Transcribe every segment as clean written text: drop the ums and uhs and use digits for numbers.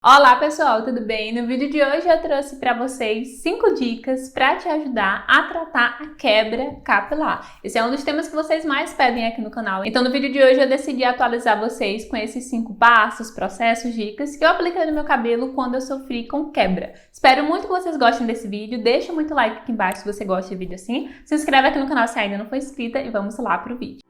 Olá pessoal, tudo bem? No vídeo de hoje eu trouxe para vocês 5 dicas para te ajudar a tratar a quebra capilar. Esse é um dos temas que vocês mais pedem aqui no canal. Então no vídeo de hoje eu decidi atualizar vocês com esses 5 passos, processos, dicas que eu apliquei no meu cabelo quando eu sofri com quebra. Espero muito que vocês gostem desse vídeo, deixa muito like aqui embaixo se você gosta de vídeo assim, se inscreve aqui no canal se ainda não for inscrita e vamos lá pro vídeo.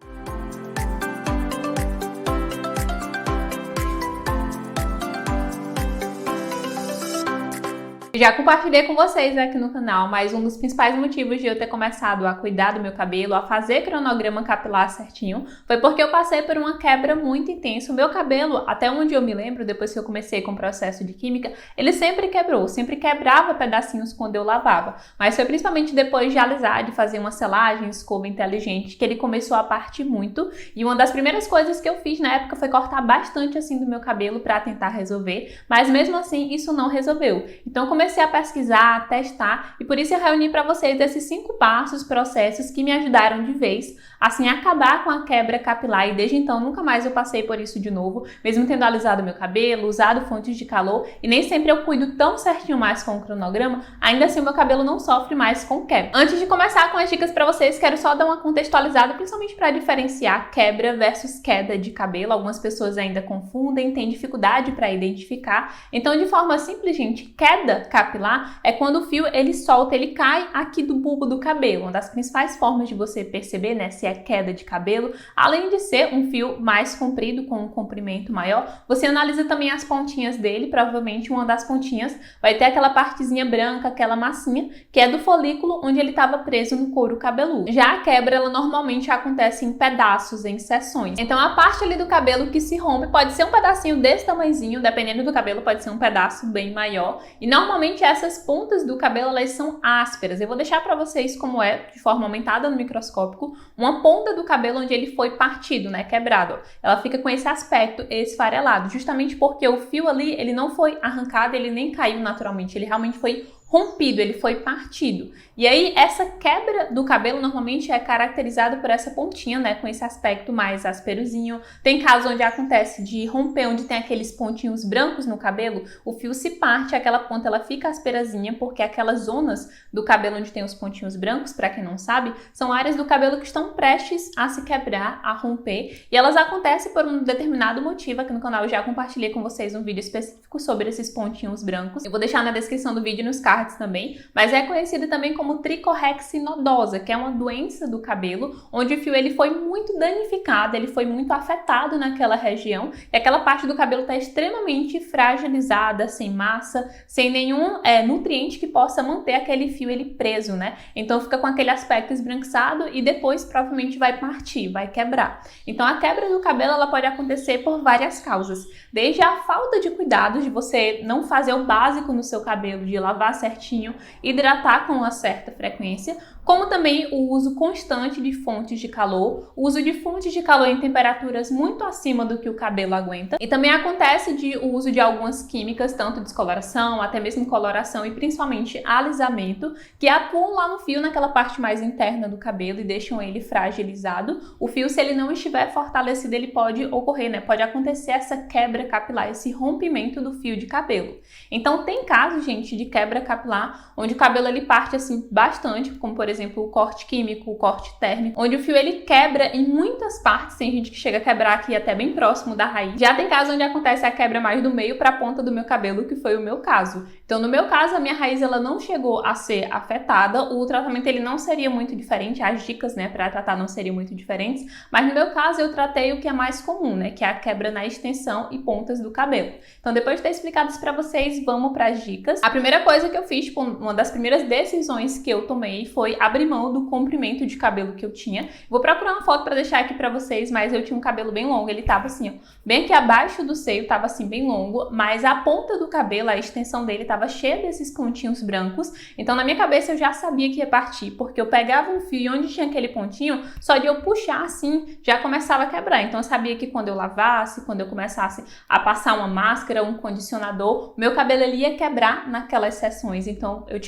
Já compartilhei com vocês aqui no canal, mas um dos principais motivos de eu ter começado a cuidar do meu cabelo, a fazer cronograma capilar certinho, foi porque eu passei por uma quebra muito intensa. O meu cabelo, até onde eu me lembro, depois que eu comecei com o processo de química, ele sempre quebrou, sempre quebrava pedacinhos quando eu lavava. Mas foi principalmente depois de alisar, de fazer uma selagem, escova inteligente, que ele começou a partir muito. E uma das primeiras coisas que eu fiz na época foi cortar bastante assim do meu cabelo para tentar resolver, mas mesmo assim isso não resolveu. Então comecei a pesquisar, a testar, e por isso eu reuni para vocês esses 5 passos, processos que me ajudaram de vez, assim, a acabar com a quebra capilar, e desde então nunca mais eu passei por isso de novo, mesmo tendo alisado meu cabelo, usado fontes de calor, e nem sempre eu cuido tão certinho mais com o cronograma, ainda assim o meu cabelo não sofre mais com quebra. Antes de começar com as dicas para vocês, quero só dar uma contextualizada, principalmente para diferenciar quebra versus queda de cabelo. Algumas pessoas ainda confundem, têm dificuldade para identificar, então de forma simples, gente, queda capilar é quando o fio ele solta, ele cai aqui do bulbo do cabelo. Uma das principais formas de você perceber, né, se é queda de cabelo, além de ser um fio mais comprido, com um comprimento maior, você analisa também as pontinhas dele. Provavelmente uma das pontinhas vai ter aquela partezinha branca, aquela massinha, que é do folículo onde ele estava preso no couro cabeludo. Já a quebra, ela normalmente acontece em pedaços, em seções. Então a parte ali do cabelo que se rompe pode ser um pedacinho desse tamanhozinho, dependendo do cabelo pode ser um pedaço bem maior, e normalmente essas pontas do cabelo, elas são ásperas. Eu vou deixar para vocês como é, de forma aumentada no microscópico, uma ponta do cabelo onde ele foi partido, né, quebrado. Ela fica com esse aspecto esfarelado, justamente porque o fio ali, ele não foi arrancado, ele nem caiu naturalmente, ele realmente foi rompido, ele foi partido. E aí, essa quebra do cabelo normalmente é caracterizada por essa pontinha, né, com esse aspecto mais ásperozinho. Tem casos onde acontece de romper, onde tem aqueles pontinhos brancos no cabelo, o fio se parte, aquela ponta ela fica asperazinha, porque aquelas zonas do cabelo onde tem os pontinhos brancos, para quem não sabe, são áreas do cabelo que estão prestes a se quebrar, a romper, e elas acontecem por um determinado motivo. Aqui no canal eu já compartilhei com vocês um vídeo específico sobre esses pontinhos brancos. Eu vou deixar na descrição do vídeo, nos cards também, mas é conhecida também como tricorrexe nodosa, que é uma doença do cabelo, onde o fio ele foi muito danificado, ele foi muito afetado naquela região, e aquela parte do cabelo está extremamente fragilizada, sem massa, sem nenhum nutriente que possa manter aquele fio ele preso, né? Então fica com aquele aspecto esbranquiçado e depois provavelmente vai partir, vai quebrar. Então a quebra do cabelo ela pode acontecer por várias causas, desde a falta de cuidados, de você não fazer o básico no seu cabelo, de lavar certinho, hidratar com uma certa frequência, como também o uso constante de fontes de calor, o uso de fontes de calor em temperaturas muito acima do que o cabelo aguenta, e também acontece o uso de algumas químicas, tanto descoloração, até mesmo coloração e principalmente alisamento, que atuam lá no fio, naquela parte mais interna do cabelo e deixam ele fragilizado. O fio, se ele não estiver fortalecido, ele pode ocorrer, né? Pode acontecer essa quebra capilar, esse rompimento do fio de cabelo. Então tem casos, gente, de quebra capilar, onde o cabelo ele parte assim bastante, como por exemplo o corte químico, o corte térmico, onde o fio ele quebra em muitas partes. Tem gente que chega a quebrar aqui até bem próximo da raiz. Já tem casos onde acontece a quebra mais do meio para a ponta do meu cabelo, que foi o meu caso. Então no meu caso a minha raiz ela não chegou a ser afetada, o tratamento ele não seria muito diferente, as dicas, né, para tratar não seriam muito diferentes, mas no meu caso eu tratei o que é mais comum, né, que é a quebra na extensão e pontas do cabelo. Então depois de ter explicado isso para vocês, vamos para as dicas. A primeira coisa que eu fiz, tipo, uma das primeiras decisões que eu tomei foi abrir mão do comprimento de cabelo que eu tinha. Vou procurar uma foto para deixar aqui para vocês, mas eu tinha um cabelo bem longo, ele tava assim, ó, bem aqui abaixo do seio, tava assim bem longo, mas a ponta do cabelo, a extensão dele tava cheia desses pontinhos brancos. Então na minha cabeça eu já sabia que ia partir, porque eu pegava um fio e onde tinha aquele pontinho, só de eu puxar assim, já começava a quebrar. Então eu sabia que quando eu lavasse, quando eu começasse a passar uma máscara, um condicionador, meu cabelo ele ia quebrar naquelas seções extensões, então eu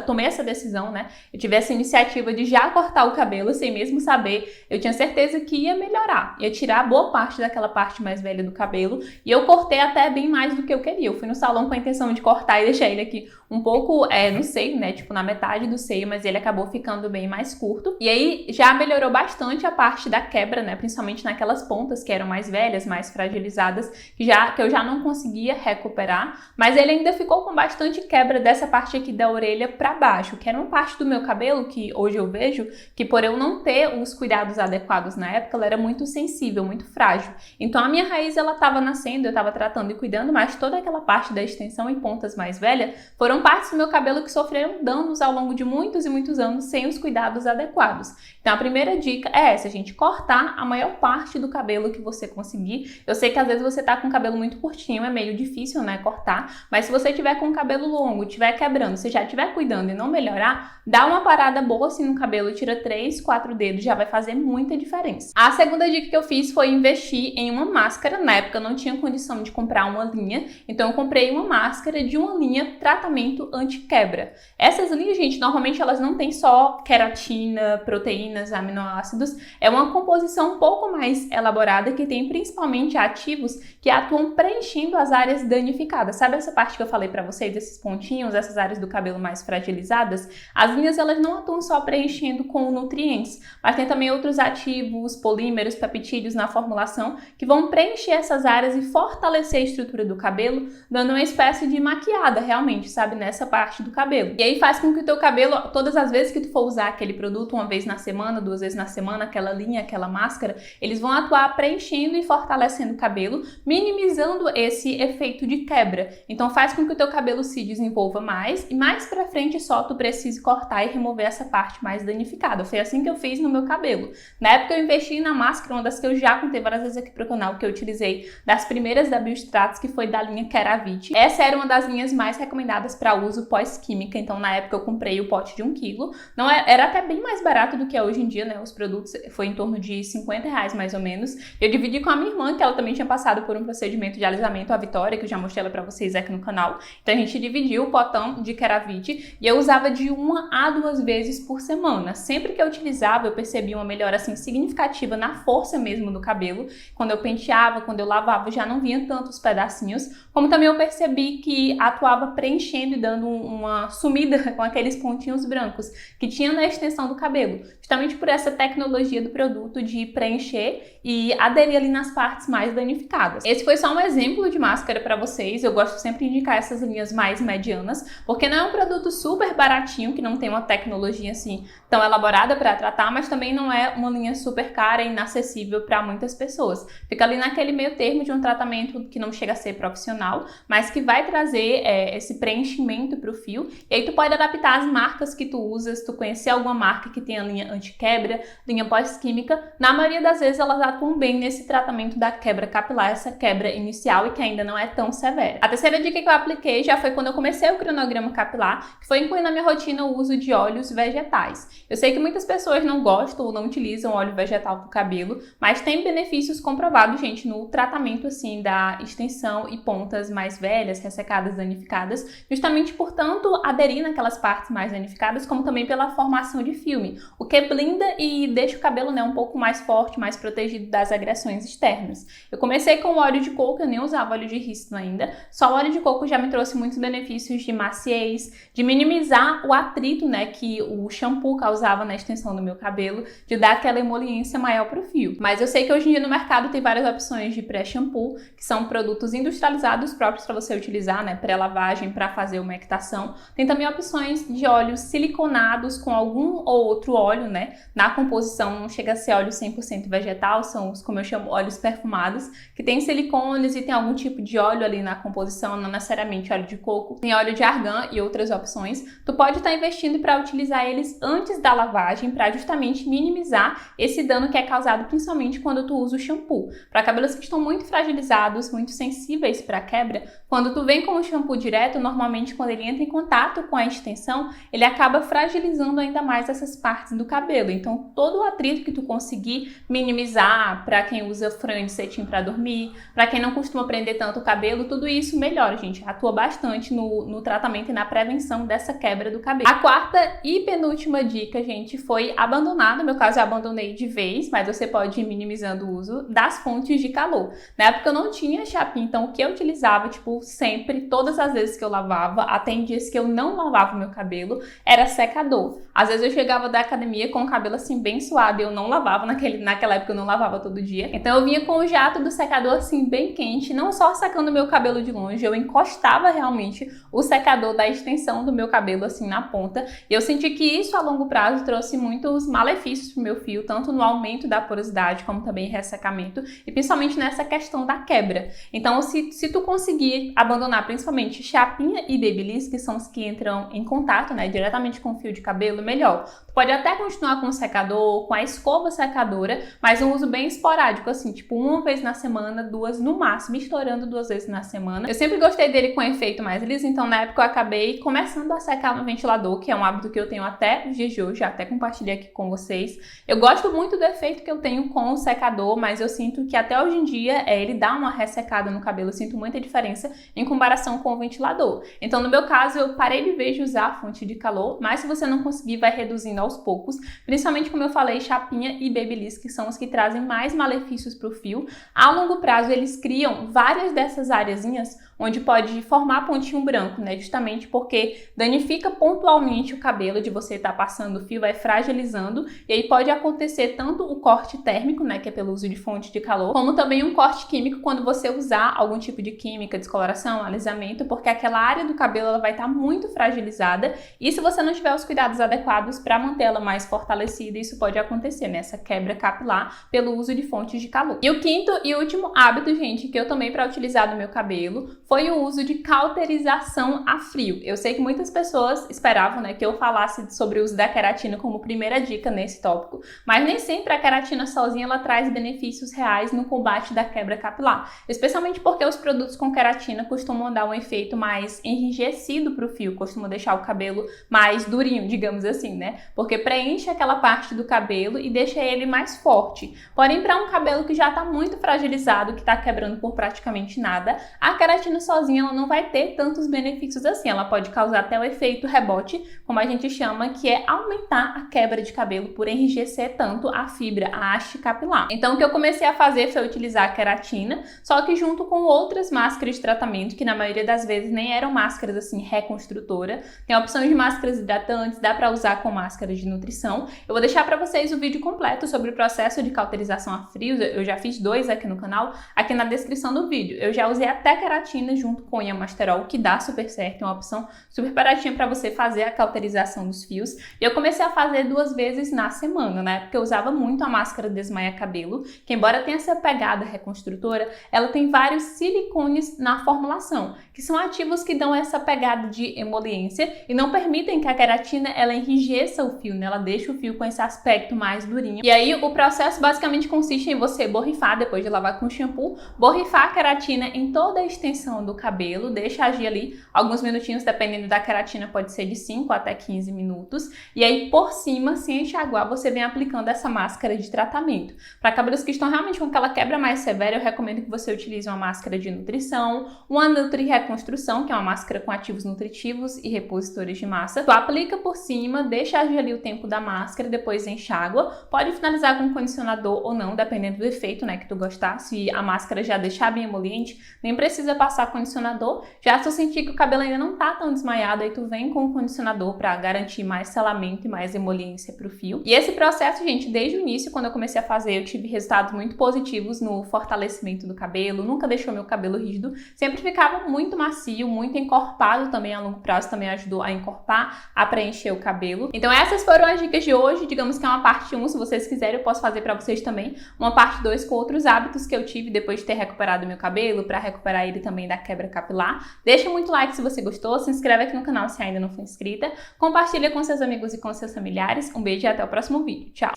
tomei essa decisão, né? Eu tive essa iniciativa de já cortar o cabelo sem mesmo saber. Eu tinha certeza que ia melhorar, ia tirar boa parte daquela parte mais velha do cabelo, e eu cortei até bem mais do que eu queria. Eu fui no salão com a intenção de cortar e deixar ele aqui um pouco no seio, né? Tipo na metade do seio, mas ele acabou ficando bem mais curto. E aí já melhorou bastante a parte da quebra, né? Principalmente naquelas pontas que eram mais velhas, mais fragilizadas, que eu já não conseguia recuperar, mas ele ainda ficou com bastante quebra dessa parte aqui da orelha para baixo, que era uma parte do meu cabelo que hoje eu vejo que por eu não ter os cuidados adequados na época, ela era muito sensível, muito frágil. Então a minha raiz ela estava nascendo, eu estava tratando e cuidando, mas toda aquela parte da extensão e pontas mais velhas foram partes do meu cabelo que sofreram danos ao longo de muitos e muitos anos sem os cuidados adequados. Então a primeira dica é essa, gente, cortar a maior parte do cabelo que você conseguir. Eu sei que às vezes você tá com o cabelo muito curtinho, é meio difícil, né, cortar, mas se você tiver com o cabelo longo, tiver quebrando, se já estiver cuidando e não melhorar, dá uma parada boa assim no cabelo, tira 3, 4 dedos, já vai fazer muita diferença. A segunda dica que eu fiz foi investir em uma máscara. Na época eu não tinha condição de comprar uma linha, então eu comprei uma máscara de uma linha tratamento anti-quebra. Essas linhas, gente, normalmente elas não têm só queratina, proteínas, aminoácidos, é uma composição um pouco mais elaborada que tem principalmente ativos que atuam preenchendo as áreas danificadas. Sabe essa parte que eu falei pra vocês, esses pontinhos, essas áreas do cabelo mais fragilizadas? As linhas elas não atuam só preenchendo com nutrientes, mas tem também outros ativos, polímeros, peptídeos na formulação que vão preencher essas áreas e fortalecer a estrutura do cabelo, dando uma espécie de maquiada realmente, sabe, nessa parte do cabelo. E aí faz com que o teu cabelo, todas as vezes que tu for usar aquele produto, uma vez na semana, 2 vezes na semana, aquela linha, aquela máscara, eles vão atuar preenchendo e fortalecendo o cabelo, minimizando esse efeito de quebra. Então faz com que o teu cabelo se desenvolva mais e mais pra frente só tu precise cortar e remover essa parte mais danificada. Foi assim que eu fiz no meu cabelo. Na época eu investi na máscara, uma das que eu já contei várias vezes aqui pro canal, que eu utilizei das primeiras da Biostratos, que foi da linha Keravit. Essa era uma das linhas mais recomendadas para uso pós-química, então na época eu comprei o pote de 1 kg. Não era até bem mais barato do que é hoje em dia, né? Os produtos foi em torno de R$50 mais ou menos. Eu dividi com a minha irmã, que ela também tinha passado por um procedimento de alisamento, a Vitória, que eu já mostrei ela pra vocês aqui no canal. Então a gente dividiu o potão de Keravit e eu usava de 1 a 2 vezes por semana. Sempre que eu utilizava, eu percebia uma melhora assim significativa na força mesmo do cabelo. Quando eu penteava, quando eu lavava, já não vinha tantos pedacinhos. Como também eu percebi que atuava preenchendo e dando uma sumida com aqueles pontinhos brancos que tinha na extensão do cabelo. Justamente por essa tecnologia do produto de preencher e aderir ali nas partes mais danificadas. Esse foi só um exemplo de máscara para vocês. Eu gosto sempre de indicar essas linhas mais medianas, porque não é um produto super baratinho, que não tem uma tecnologia assim tão elaborada para tratar, mas também não é uma linha super cara e inacessível para muitas pessoas. Fica ali naquele meio termo de um tratamento que não chega a ser profissional, mas que vai trazer esse preenchimento para o fio. E aí tu pode adaptar as marcas que tu usa. Se tu conhecer alguma marca que tem a linha anti-quebra, linha pós-química, na maioria das vezes elas atuam bem nesse tratamento da quebra capilar, essa quebra inicial e que ainda não é tão severa. A terceira dica que eu apliquei já foi quando eu comecei o cronograma capilar, que foi incluir na minha rotina o uso de óleos vegetais. Eu sei que muitas pessoas não gostam ou não utilizam óleo vegetal para o cabelo, mas tem benefícios comprovados, gente, no tratamento assim da extensão e pontas mais velhas, ressecadas, danificadas, justamente por tanto aderir naquelas partes mais danificadas, como também pela formação de filme, o que blinda e deixa o cabelo, né, um pouco mais forte, mais protegido das agressões externas. Eu comecei com o óleo de coco, eu nem usava óleo de rícino ainda, só o óleo de coco já me trouxe muitos benefícios de maciez, de minimizar o atrito, né, que o shampoo causava na extensão do meu cabelo, de dar aquela emoliência maior pro fio. Mas eu sei que hoje em dia no mercado tem várias opções de pré-shampoo, que são produtos industrializados próprios para você utilizar, né, pré-lavagem, para fazer uma equitação. Tem também opções de óleos siliconados com algum ou outro óleo, né, na composição. Não chega a ser óleo 100% vegetal, são os, como eu chamo, óleos perfumados, que tem silicones e tem algum tipo de óleo ali na composição, não necessariamente óleo de coco. Tem óleo de argan e outras opções. Tu pode estar investindo para utilizar eles antes da lavagem, para justamente minimizar esse dano que é causado principalmente quando tu usa o shampoo. Para cabelos que estão muito fragilizados, muito sensíveis para quebra, quando tu vem com o shampoo direto, normalmente quando ele entra em contato com a extensão, ele acaba fragilizando ainda mais essas partes do cabelo. Então, todo o atrito que tu conseguir minimizar, para quem usa franja de cetim para dormir, para quem não costuma prender tanto o cabelo, tudo isso melhora, gente. Atua bastante no tratamento tratamento e na prevenção dessa quebra do cabelo. A quarta e penúltima dica, gente, foi abandonar. No meu caso, eu abandonei de vez, mas você pode ir minimizando o uso das fontes de calor. Na época eu não tinha chapinha, então o que eu utilizava, tipo, sempre, todas as vezes que eu lavava, até em dias que eu não lavava o meu cabelo, era secador. Às vezes eu chegava da academia com o cabelo assim bem suado e eu não lavava, naquela época eu não lavava todo dia. Então eu vinha com o jato do secador assim bem quente, não só secando o meu cabelo de longe, eu encostava realmente o secador da extensão do meu cabelo assim na ponta. E eu senti que isso a longo prazo trouxe muitos malefícios pro meu fio, tanto no aumento da porosidade como também ressecamento e principalmente nessa questão da quebra. Então se tu conseguir abandonar principalmente chapinha e babyliss, que são os que entram em contato, né, diretamente com o fio de cabelo, melhor. Tu pode até continuar com o secador, com a escova secadora, mas um uso bem esporádico, assim, tipo uma vez na semana, duas no máximo, estourando 2 vezes na semana. Eu sempre gostei dele com efeito mais liso, então na época eu acabei começando a secar no ventilador, que é um hábito que eu tenho até os dias de hoje, até compartilhei aqui com vocês. Eu gosto muito do efeito que eu tenho com o secador, mas eu sinto que até hoje em dia ele dá uma ressecada no cabelo, eu sinto muita diferença em comparação com o ventilador. Então no meu caso eu parei de vez de usar a fonte de calor, mas se você não conseguir, vai reduzindo aos poucos, principalmente como eu falei, chapinha e babyliss, que são os que trazem mais malefícios para o fio. A longo prazo eles criam várias dessas areazinhas onde pode formar pontinho branco, né? Justamente porque danifica pontualmente o cabelo de você estar passando o fio, vai fragilizando, e aí pode acontecer tanto o corte térmico, né, que é pelo uso de fonte de calor, como também um corte químico quando você usar algum tipo de química, descoloração, alisamento, porque aquela área do cabelo ela vai estar muito fragilizada, e se você não tiver os cuidados adequados para manter ela mais fortalecida, isso pode acontecer, né? Essa quebra capilar pelo uso de fontes de calor. E o quinto e último hábito, gente, que eu tomei para utilizar no meu cabelo foi o uso de cauterização a frio. Eu sei que muitas pessoas esperavam, né, que eu falasse sobre o uso da queratina como primeira dica nesse tópico, mas nem sempre a queratina sozinha ela traz benefícios reais no combate da quebra capilar, especialmente porque os produtos com queratina costumam dar um efeito mais enrijecido para o fio, costumam deixar o cabelo mais durinho, digamos assim, né? Porque preenche aquela parte do cabelo e deixa ele mais forte. Porém, para um cabelo que já está muito fragilizado, que está quebrando por praticamente nada, a queratina sozinha ela não vai ter tantos benefícios assim. Ela pode causar até o efeito rebote, como a gente chama, que é aumentar a quebra de cabelo por enrijecer tanto a fibra, a haste capilar. Então, o que eu comecei a fazer foi utilizar a queratina, só que junto com outras máscaras de tratamento, que na maioria das vezes nem eram máscaras assim reconstrutora. Tem a opção de máscaras hidratantes, dá para usar com máscaras de nutrição. Eu vou deixar para vocês o vídeo completo sobre o processo de cauterização a frio. Eu já fiz 2 aqui no canal, aqui na descrição do vídeo. Eu já usei até queratina junto com Iamasterol, que dá super certo, é uma opção super baratinha para você fazer a cauterização dos fios. E eu comecei a fazer 2 vezes na semana, né? Porque eu usava muito a máscara Desmaia Cabelo, que embora tenha essa pegada reconstrutora, ela tem vários silicones na formulação, que são ativos que dão essa pegada de emoliência e não permitem que a queratina ela enrijeça o fio, né? Ela deixa o fio com esse aspecto mais durinho. E aí o processo basicamente consiste em você borrifar, depois de lavar com shampoo, borrifar a queratina em toda a extensão do cabelo, deixa agir ali alguns minutinhos, dependendo da queratina, pode ser de 5 até 15 minutos. E aí por cima, sem enxaguar, você vem aplicando essa máscara de tratamento. Para cabelos que estão realmente com aquela quebra mais severa, eu recomendo que você utilize uma máscara de nutrição, uma Nutri Reconstrução, que é uma máscara com ativos nutritivos e repositores de massa. Tu aplica por cima, deixa agir ali o tempo da máscara, depois enxágua. Pode finalizar com condicionador ou não, dependendo do efeito, né, que tu gostar. Se a máscara já deixar bem emoliente, nem precisa passar condicionador. Já se eu sentir que o cabelo ainda não tá tão desmaiado, aí tu vem com o condicionador para garantir mais selamento e mais emoliência pro fio. E esse processo, gente, desde o início, quando eu comecei a fazer, eu tive resultados muito positivos no fortalecimento do cabelo, nunca deixou meu cabelo rígido, sempre ficava muito macio, muito encorpado também, a longo prazo também ajudou a encorpar, a preencher o cabelo. Então essas foram as dicas de hoje, digamos que é uma parte 1, se vocês quiserem eu posso fazer para vocês também uma parte 2 com outros hábitos que eu tive depois de ter recuperado meu cabelo, para recuperar ele também da quebra capilar. Deixa muito like se você gostou, se inscreve aqui no canal se ainda não for inscrita, compartilha com seus amigos e com seus familiares. Um beijo e até o próximo vídeo. Tchau!